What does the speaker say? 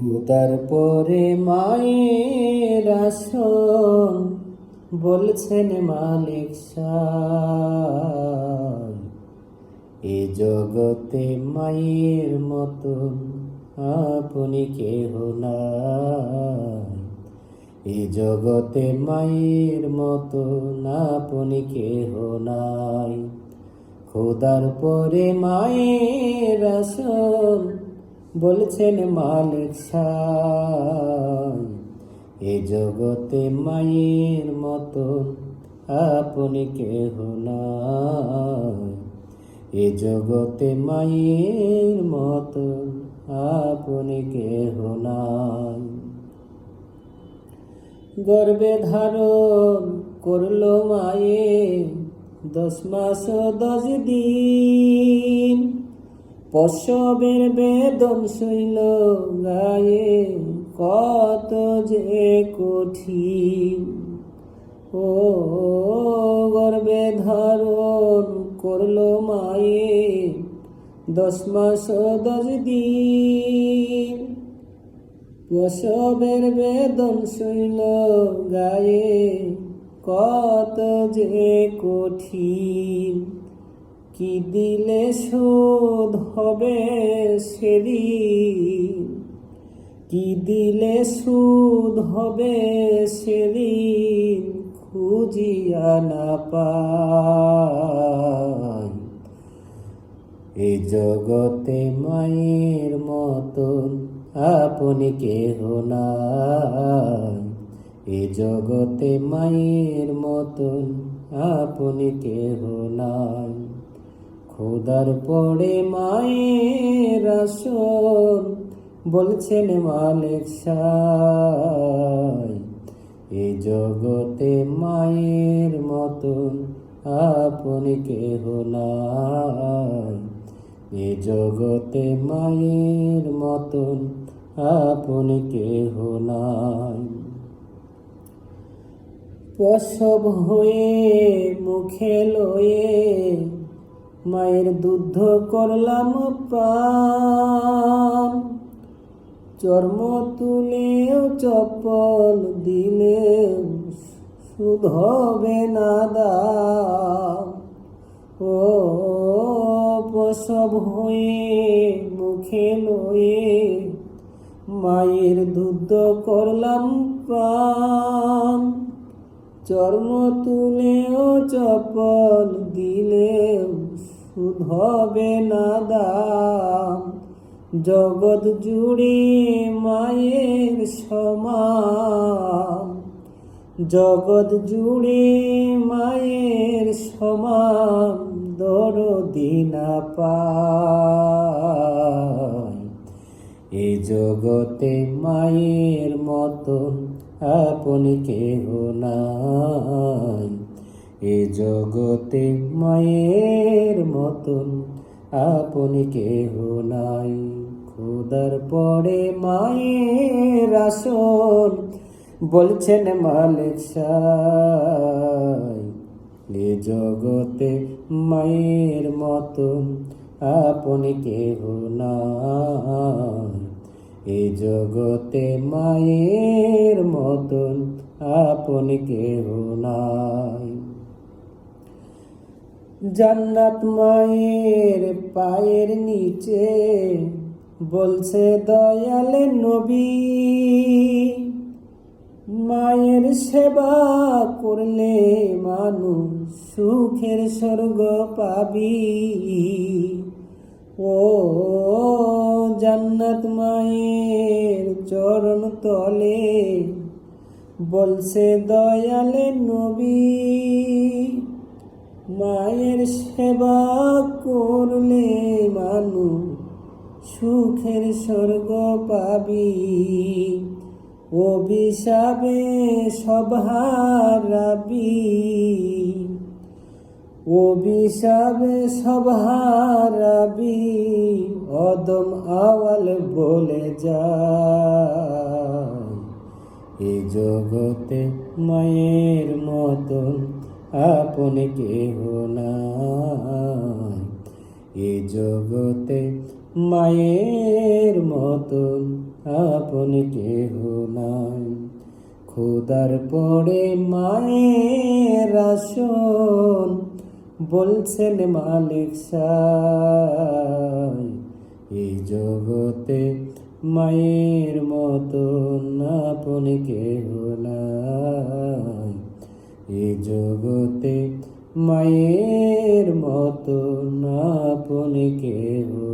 উদার পরে মায়ের আসন বলছেন মালিক সাহেব, এ জগতে মায়ের মতন আপনি কেহ নাই। এ জগতে মায়ের মতন আপনি কেহ নাই। খোদার পরে মায়ের আসন বলছেন মালিক সাহেব, এ জগতে মায়ের মতন আপনি কেহ নাই। এ জগতে মায়ের মতন আপনি কেহ নাই। গর্বে ধারণ করলো মায়ে 10 মাস 10 দিন, প্রসবের বেদন সইল গায়ে কত যে কঠিন। ও গর্বে ধারণ করলো মায়ে 10 মাস 10 দিন, প্রসবের বেদন সইল গায়ে কত যে কঠিন। কি দিলে শোধ হবে সেদিন, কি দিলে শোধ হবে সেদিন, খুঁজিয়া না পাই। এ জগতে মায়ের মতন আপনি কেহ নাই। এ জগতে মায়ের মতন আপনি কেহ নাই। খোদার পরে মায়ের আসন বলছেন মালিক সাহেব, এ জগতে মায়ের মতন আপনি কেহ নাই। এ জগতে মায়ের মতন আপনি কেহ নাই। প্রসব হয়ে মুখে লয়ে মায়ের দুধ করলাম পান, চর্ম তুলেও চপ্পল দিলেও সুধ হবে না দাম। ও প্রসব হয়ে মুখে লয়ে মায়ের দুধ করলাম পান, চর্ম তুলেও চপ্পল দিলেও সুধ হবে না দাম। জগৎ জুড়ে মায়ের সমান, জগৎ জুড়ে মায়ের সমান দরদি না পাই। এ জগতে মায়ের মতন আপনি কেহ নাই। এ জগতে মায়ের মতন আপনি কেহ নাই। খোদার পরে মায়ের আসন বলছেন মালিক সাহেব, এ জগতে মায়ের মতন আপনি কেহ নাই। এ জগতে মায়ের মতন আপনি কেহ নাই। জান্নাত মায়ের পায়ের নিচে বলছে দয়ালে নবী, মায়ের সেবা করলে মানুষ সুখের স্বর্গ পাবি। ও জান্নাত মায়ের চরণ তলে বলছে দয়ালে নবী, মায়ের সেবা করলে মানুষ সুখের স্বর্গ পাবি। অভিশাপে সব হারাবি, অভিশাপে সব হারাবি, অদম আওয়াল বলে যায়। এ জগতে মায়ের মতন আপনি কেহ নাই। এ জগতে মায়ের মতন আপন কেহ নাই। খোদার পরে মায়ের আসন, বলছেন মালিক সাই। এই জগতে মায়ের মতন আপন কেহ নাই। এই জগতে মায়ের মতন আপন কেহ